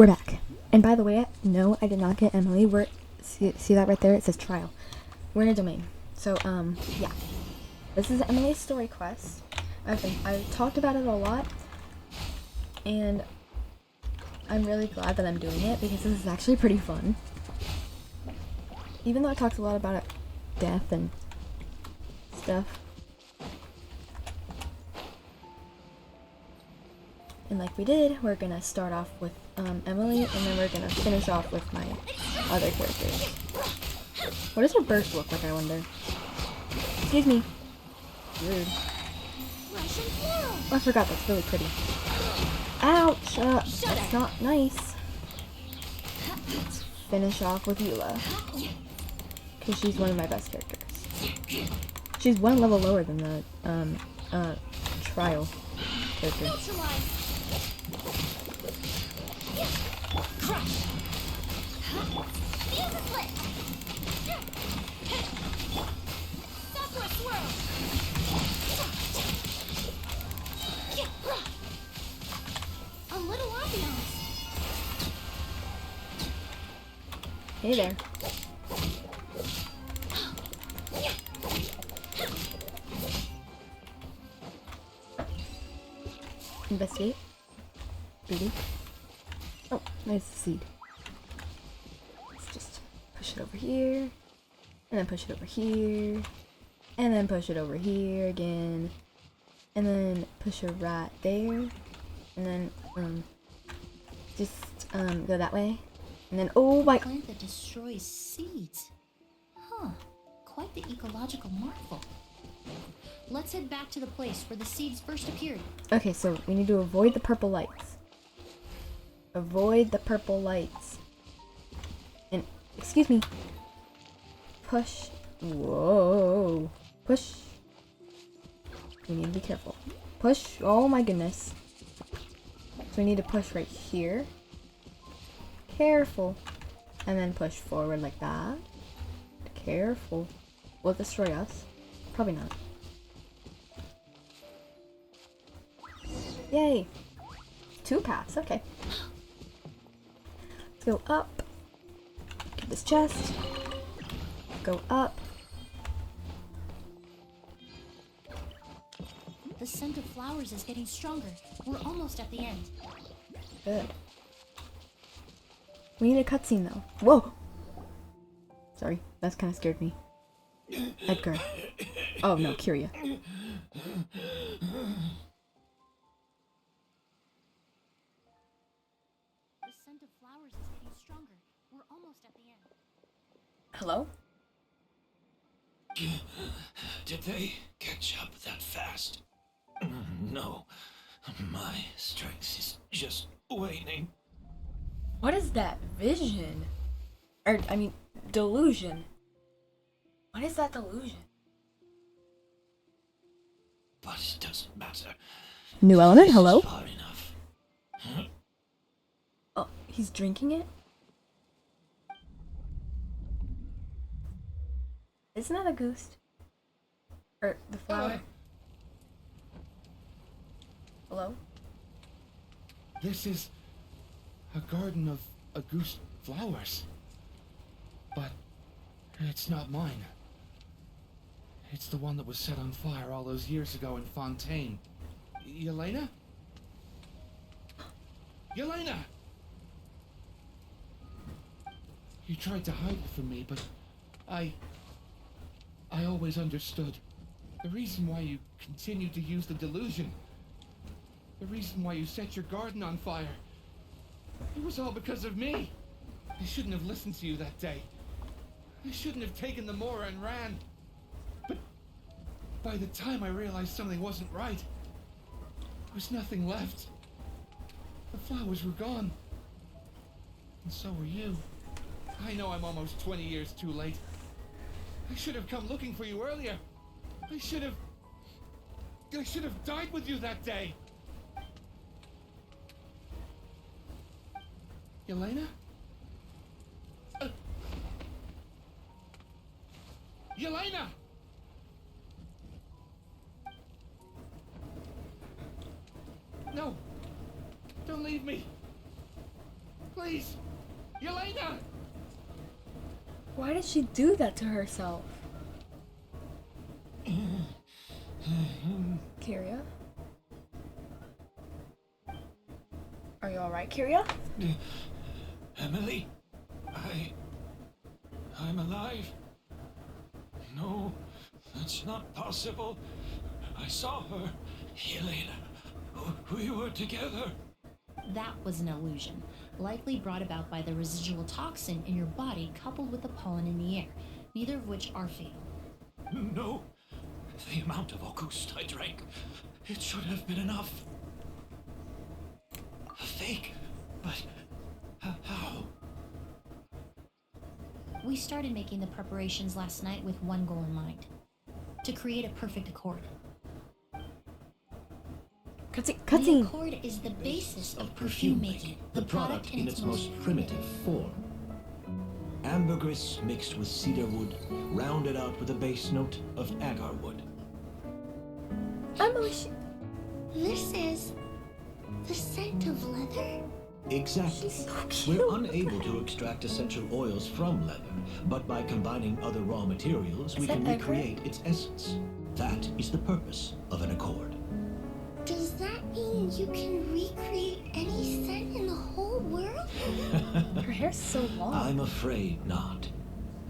we're back. And by the way, no, I did not get Emilie. See that right there? It says trial. We're in a domain. So, yeah. This is Emilie's story quest. I've talked about it a lot, and I'm really glad that I'm doing it because this is actually pretty fun. Even though it talks a lot about death and stuff. And like we did, we're gonna start off with Emilie, and then we're gonna finish off with my other characters. What does her burst look like, I wonder? Excuse me. Rude. Oh, I forgot, that's really pretty. Ouch! That's not nice. Let's finish off with Eula. Because she's one of my best characters. She's one level lower than the, trial character. A little ambiance. Hey there. Investigate. Beauty. Oh, nice seed. Let's just push it over here. And then push it over here. And then push it over here again. And then push it right there. And then, just, go that way. And then, oh my... Plant that destroys seeds. Huh. Quite the ecological marvel. Let's head back to the place where the seeds first appeared. Okay, so we need to avoid the purple lights. Avoid the purple lights. And, excuse me. Push. Whoa. Push. We need to be careful. Push. Oh my goodness. So we need to push right here. Careful. And then push forward like that. Careful. Will it destroy us? Probably not. Yay. 2 paths. Okay. Let's go up. Get this chest. Go up. The scent of flowers is getting stronger. We're almost at the end. Good. We need a cutscene though. Whoa! Sorry, that's kind of scared me. Edgar. Oh no, Kyria. The scent of flowers is getting stronger. We're almost at the end. Hello? Did they catch up that fast? No, my strength is just waning. What is that vision? Or, I mean, delusion. What is that delusion? But it doesn't matter. New element, This hello? is far enough. Oh, he's drinking it? Isn't that a ghost? Or the flower? Hello? This is a garden of Auguste flowers. But it's not mine. It's the one that was set on fire all those years ago in Fontaine. Yelena? Yelena! You tried to hide it from me, but I always understood. The reason why you continued to use the delusion, the reason why you set your garden on fire, it was all because of me. I shouldn't have listened to you that day. I shouldn't have taken the Mora and ran. But by the time I realized something wasn't right, there was nothing left. The flowers were gone. And so were you. I know I'm almost 20 years too late. I should have come looking for you earlier. I should have died with you that day. Yelena? Yelena! No! Don't leave me! Please! Yelena! Why did she do that to herself? Kyria? Are you alright, Kyria? Emilie, I'm alive. No, that's not possible. I saw her, Yelena. We were together. That was an illusion, likely brought about by the residual toxin in your body coupled with the pollen in the air, neither of which are fatal. No, the amount of August I drank, it should have been enough. A fake, but how? We started making the preparations last night with one goal in mind: to create a perfect accord. The Cutscene. accord is the basis of perfume making, the product in its most primitive form. Ambergris mixed with cedarwood, rounded out with a base note of agarwood. Emily, This is the scent of leather? Exactly. she's so cute. We're unable to extract essential oils from leather, but by combining other raw materials, we that can Ever? recreate its essence. That is the purpose of an accord. Does that mean you can recreate any scent in the whole world? Her hair's so long. I'm afraid not.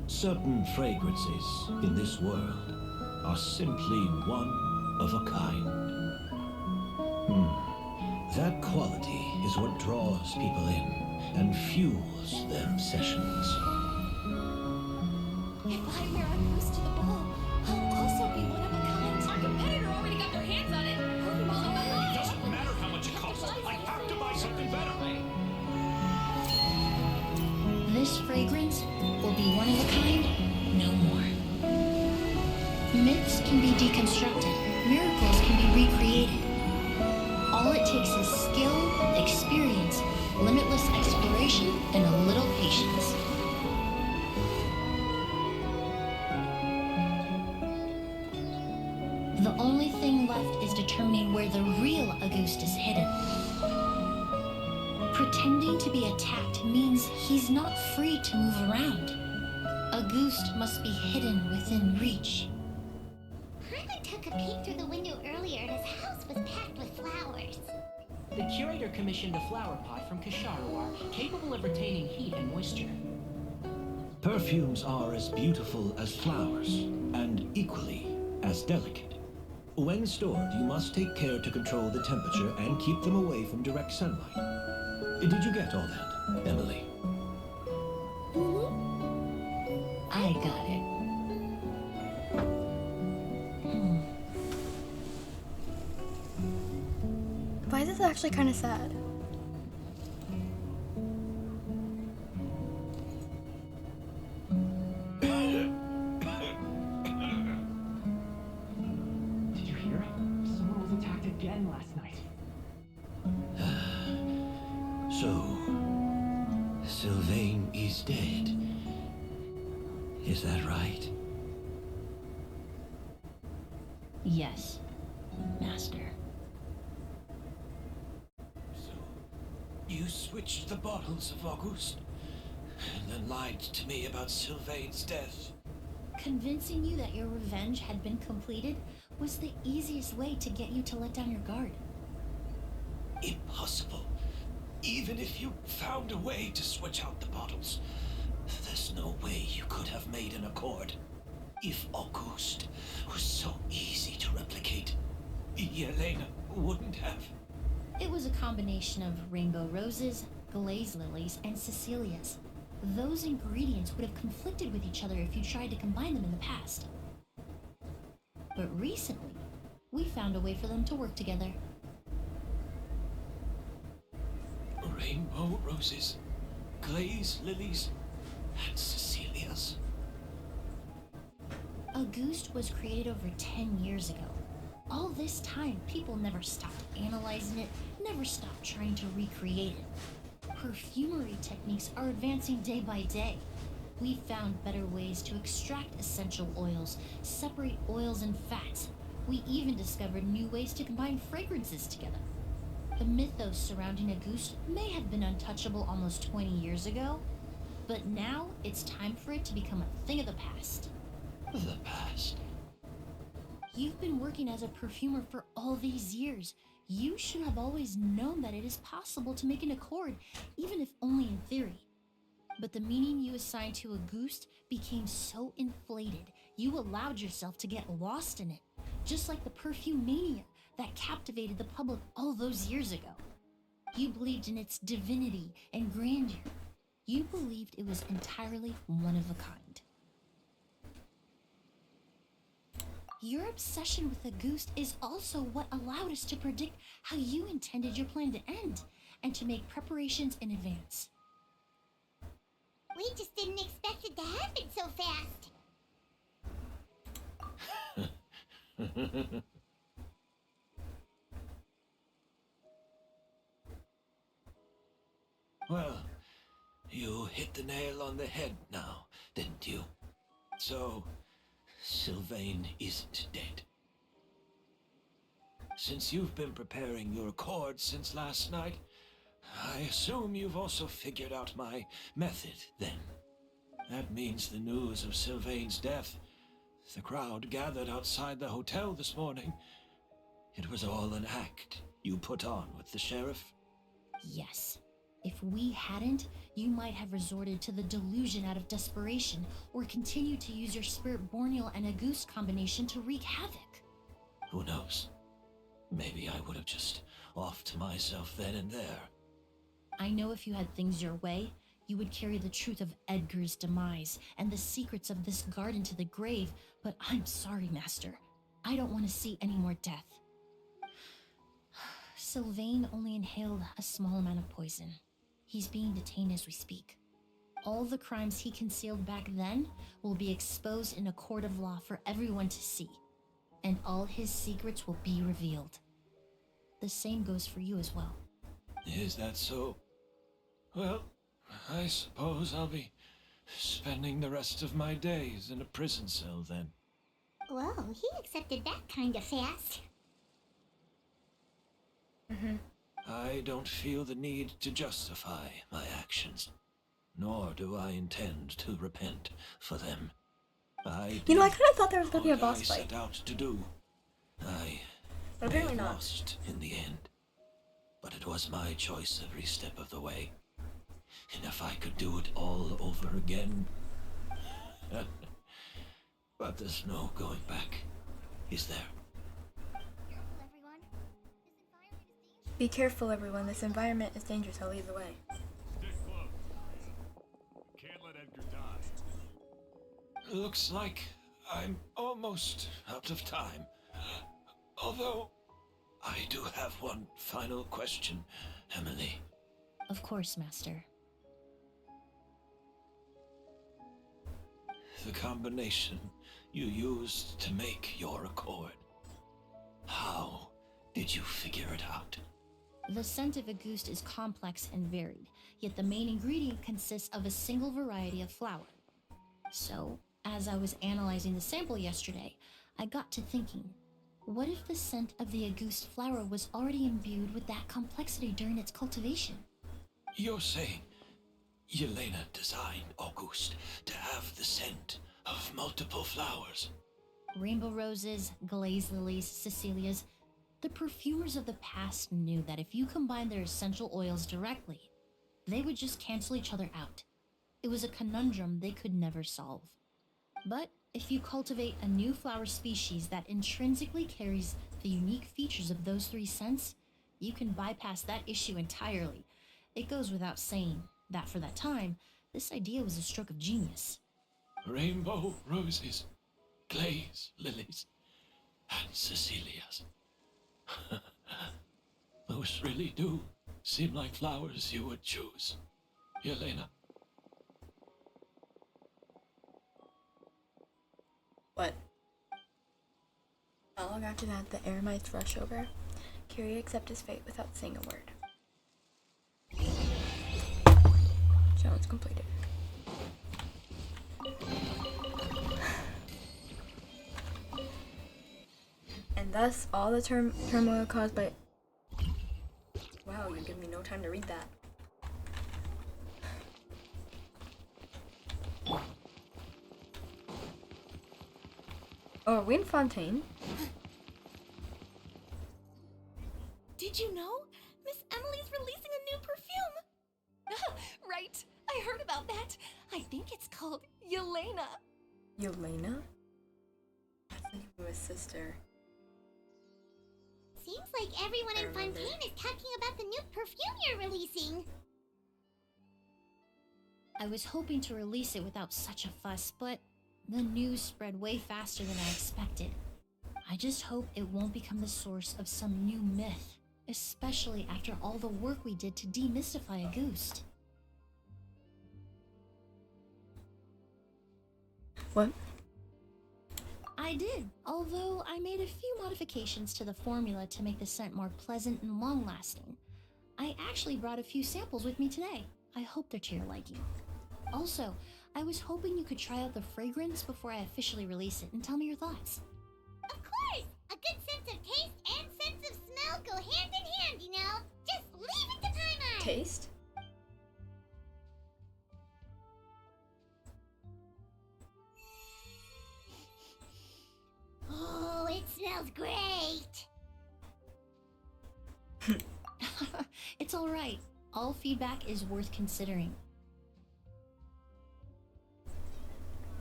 Certain fragrances in this world are simply one of a kind. That quality is what draws people in and fuels their obsessions. If I wear a goose to the ball, I'll also be one of a kind. Our competitor already got their hands on it. It doesn't matter how much it costs. I have to buy something better. This fragrance will be one of a kind, no more. Myths can be deconstructed, miracles can be recreated. All it takes is skill, experience, limitless exploration, and a little patience. The only thing left is determining where the real Auguste is hidden. Pretending to be attacked means he's not free to move around. Auguste must be hidden within reach. I took a peek through the window earlier and his house was packed with flowers. The curator commissioned a flower pot from Kasharuar, capable of retaining heat and moisture. Perfumes are as beautiful as flowers, and equally as delicate. When stored, you must take care to control the temperature and keep them away from direct sunlight. Did you get all that, Emilie? I got it. Why is this actually kind of sad? Did you hear? Someone was attacked again last night. So, Sylvain is dead. Is that right? Yes, Master. So, you switched the bottles of Auguste, and then lied to me about Sylvain's death. Convincing you that your revenge had been completed was the easiest way to get you to let down your guard. Impossible. Even if you found a way to switch out the bottles, there's no way you could have made an accord. If Auguste was so easy to replicate, Yelena wouldn't have. It was a combination of rainbow roses, glaze lilies, and Cecilias. Those ingredients would have conflicted with each other if you tried to combine them in the past. But recently, we found a way for them to work together. Rainbow roses, glaze lilies, and Cecilias. Auguste was created over 10 years ago. All this time, people never stopped analyzing it, never stopped trying to recreate it. Perfumery techniques are advancing day by day. We've found better ways to extract essential oils, separate oils and fats. We even discovered new ways to combine fragrances together. The mythos surrounding a goose may have been untouchable almost 20 years ago, but now it's time for it to become a thing of the past. The past. You've been working as a perfumer for all these years. You should have always known that it is possible to make an accord, even if only in theory. But the meaning you assigned to a goose became so inflated, you allowed yourself to get lost in it, just like the perfume mania that captivated the public all those years ago. You believed in its divinity and grandeur. You believed it was entirely one of a kind. Your obsession with the goose is also what allowed us to predict how you intended your plan to end, and to make preparations in advance. We just didn't expect it to happen so fast. Well, you hit the nail on the head now, didn't you? So, Sylvain isn't dead. Since you've been preparing your accord since last night, I assume you've also figured out my method, then. That means the news of Sylvain's death, the crowd gathered outside the hotel this morning, it was all an act you put on with the sheriff? Yes. If we hadn't, you might have resorted to the delusion out of desperation, or continued to use your spirit Borneal and a goose combination to wreak havoc. Who knows? Maybe I would have just offed myself then and there. I know if you had things your way, you would carry the truth of Edgar's demise and the secrets of this garden to the grave, but I'm sorry, Master. I don't want to see any more death. Sylvain only inhaled a small amount of poison. He's being detained as we speak. All the crimes he concealed back then will be exposed in a court of law for everyone to see, and all his secrets will be revealed. The same goes for you as well. Is that so? Well, I suppose I'll be spending the rest of my days in a prison cell then. Whoa, he accepted that kind of fast. I don't feel the need to justify my actions, nor do I intend to repent for them. I You know, I kind of thought there was going to be a what boss I fight. set out to do. I But may apparently have not. lost in the end, but it was my choice every step of the way. And if I could do it all over again... But there's no going back, is there? Careful, everyone. This environment is dangerous. Be careful, everyone. This environment is dangerous. I'll lead the way. Stick close. Can't let Edgar die. Looks like I'm almost out of time. Although, I do have one final question, Emilie. Of course, Master. The combination you used to make your accord. How did you figure it out? The scent of a goose is complex and varied, yet the main ingredient consists of a single variety of flower. So, as I was analyzing the sample yesterday, I got to thinking, what if the scent of the Auguste flower was already imbued with that complexity during its cultivation? You're saying Yelena designed Auguste to have the scent of multiple flowers. Rainbow roses, glazed lilies, Cecilias. The perfumers of the past knew that if you combined their essential oils directly, they would just cancel each other out. It was a conundrum they could never solve. But if you cultivate a new flower species that intrinsically carries the unique features of those three scents, you can bypass that issue entirely. It goes without saying that for that time, this idea was a stroke of genius. Rainbow roses, glaze lilies, and Cecilias. Those really do seem like flowers you would choose, Yelena. What? Not long after that, the Eremites rush over. Kyrie accepts his fate without saying a word. Challenge completed. And thus, all the turmoil caused by gonna give me no time to read that. Oh, are we in Fontaine? Did you know? Miss Emily's releasing a new perfume. Right. I heard about that. I think it's called Yelena. Yelena? That's the name of his sister. Seems like everyone I in remember. Fontaine is talking about the new perfume you're releasing. I was hoping to release it without such a fuss, but the news spread way faster than I expected. I just hope it won't become the source of some new myth, especially after all the work we did to demystify a ghost. What? I did, although I made a few modifications to the formula to make the scent more pleasant and long-lasting. I actually brought a few samples with me today. I hope they're to your liking. Also, I was hoping you could try out the fragrance before I officially release it and tell me your thoughts. Of course! A good sense of taste and sense of smell go hand in hand, you know? Just leave it to Paimon! Taste? Oh, it smells great! It's alright. All feedback is worth considering.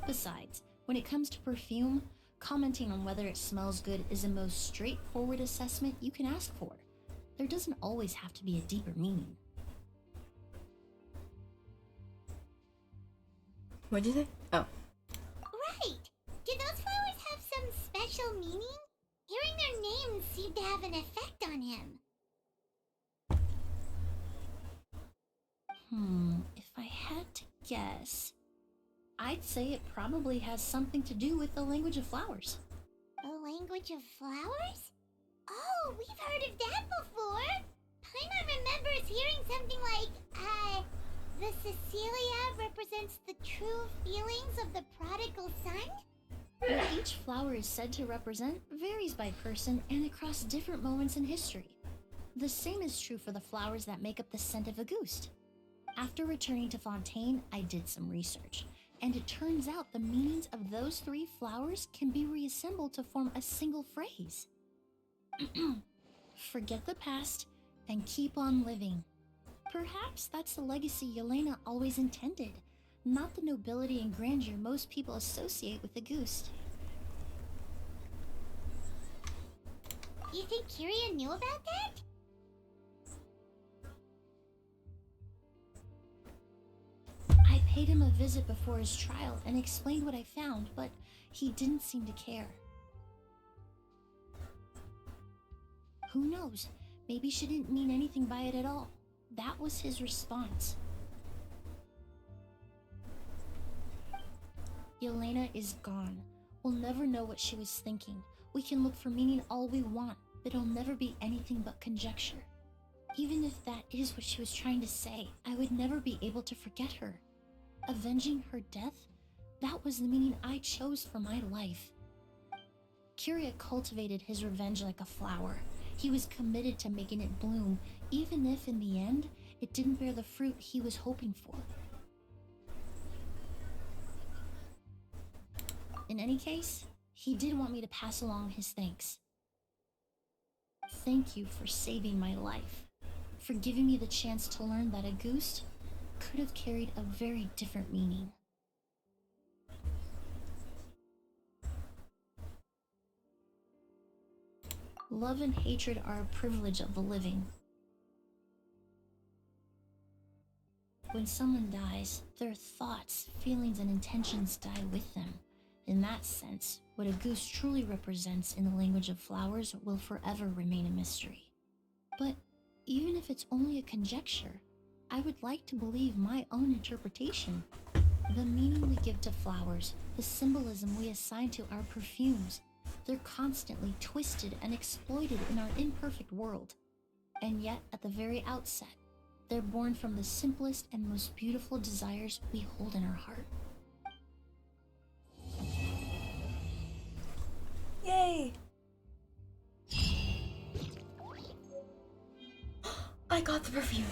Besides, when it comes to perfume, commenting on whether it smells good is the most straightforward assessment you can ask for. There doesn't always have to be a deeper meaning. What'd you say? Oh. Right! Do those flowers have some special meaning? Hearing their names seemed to have an effect on him. If I had to guess, I'd say it probably has something to do with the language of flowers. The language of flowers? Oh, we've heard of that before! Paimon remembers hearing something like, the Cecilia represents the true feelings of the prodigal son? What each flower is said to represent varies by person and across different moments in history. The same is true for the flowers that make up the scent of a ghost. After returning to Fontaine, I did some research, and it turns out the meanings of those 3 flowers can be reassembled to form a single phrase. Forget the past and keep on living. Perhaps that's the legacy Yelena always intended, not the nobility and grandeur most people associate with the ghost. You think Kiria knew about that? I paid him a visit before his trial and explained what I found, but he didn't seem to care. Who knows? Maybe she didn't mean anything by it at all. That was his response. Yelena is gone. We'll never know what she was thinking. We can look for meaning all we want, but it'll never be anything but conjecture. Even if that is what she was trying to say, I would never be able to forget her. Avenging her death? That was the meaning I chose for my life. Kiria cultivated his revenge like a flower. He was committed to making it bloom, even if in the end, it didn't bear the fruit he was hoping for. In any case, he did want me to pass along his thanks. Thank you for saving my life, for giving me the chance to learn that a ghost could have carried a very different meaning. Love and hatred are a privilege of the living. When someone dies, their thoughts, feelings, and intentions die with them. In that sense, what a goose truly represents in the language of flowers will forever remain a mystery. But even if it's only a conjecture, I would like to believe my own interpretation. The meaning we give to flowers, the symbolism we assign to our perfumes, they're constantly twisted and exploited in our imperfect world. And yet, at the very outset, they're born from the simplest and most beautiful desires we hold in our heart. Yay! I I got the perfume.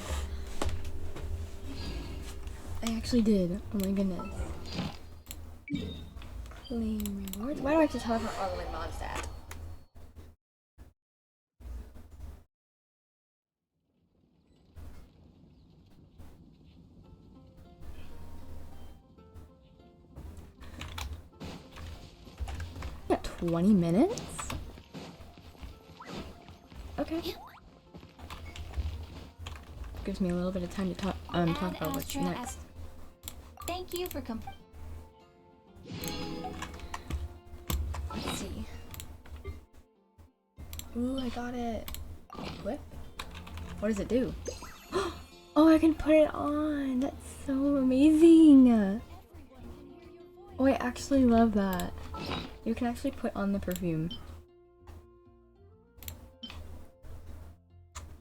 I actually did. Oh my goodness. Claim rewards. Why do I have to teleport all the way to Mondstadt? Got 20 minutes? Okay. Gives me a little bit of time to talk about what's next. Thank you for Let's see. Ooh, I got it. Equip? What does it do? Oh, I can put it on! That's so amazing! Oh, I actually love that. You can actually put on the perfume.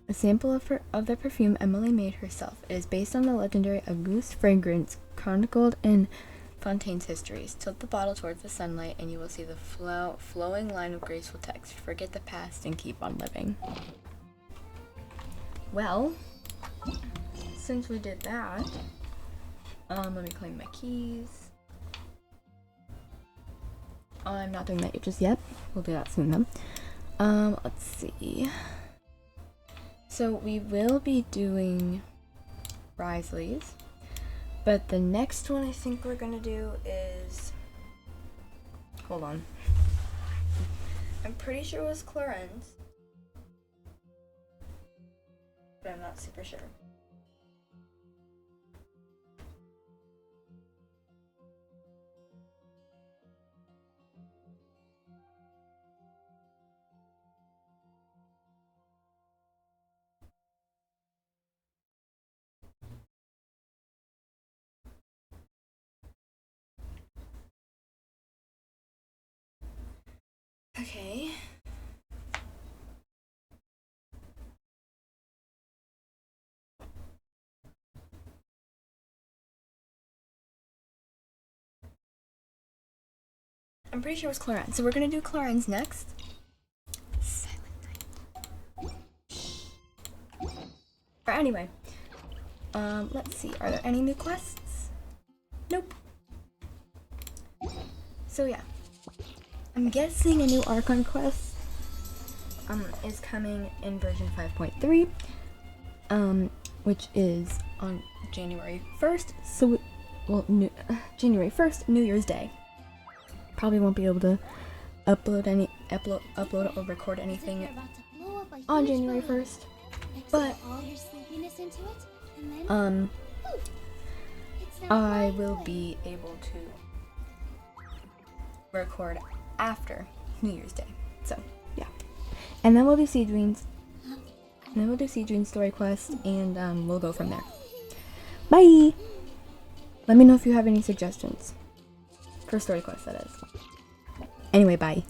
A sample of the perfume Emilie made herself. It is based on the legendary Auguste fragrance chronicled in Fontaine's histories. Tilt the bottle towards the sunlight and you will see the flowing line of graceful text. Forget the past and keep on living. Well, since we did that, let me claim my keys. I'm not doing that just yet. We'll do that soon though. Let's see. So we will be doing Risley's, but the next one I think we're gonna do is, hold on. I'm pretty sure it was Cloren's, but I'm not super sure. Okay. I'm pretty sure it was Cloren. So we're gonna do Cloren's next. Silent night. But anyway, let's see. Are there any new quests? Nope. So yeah, I'm guessing a new Archon quest is coming in version 5.3, which is on January 1st. So, January 1st, New Year's Day. Probably won't be able to upload or record anything on January 1st, but I will be able to record after New Year's Day. So yeah, and then we'll do Siege story quest, and we'll go from there. Bye. Let me know if you have any suggestions for story quest, that is. Anyway, bye.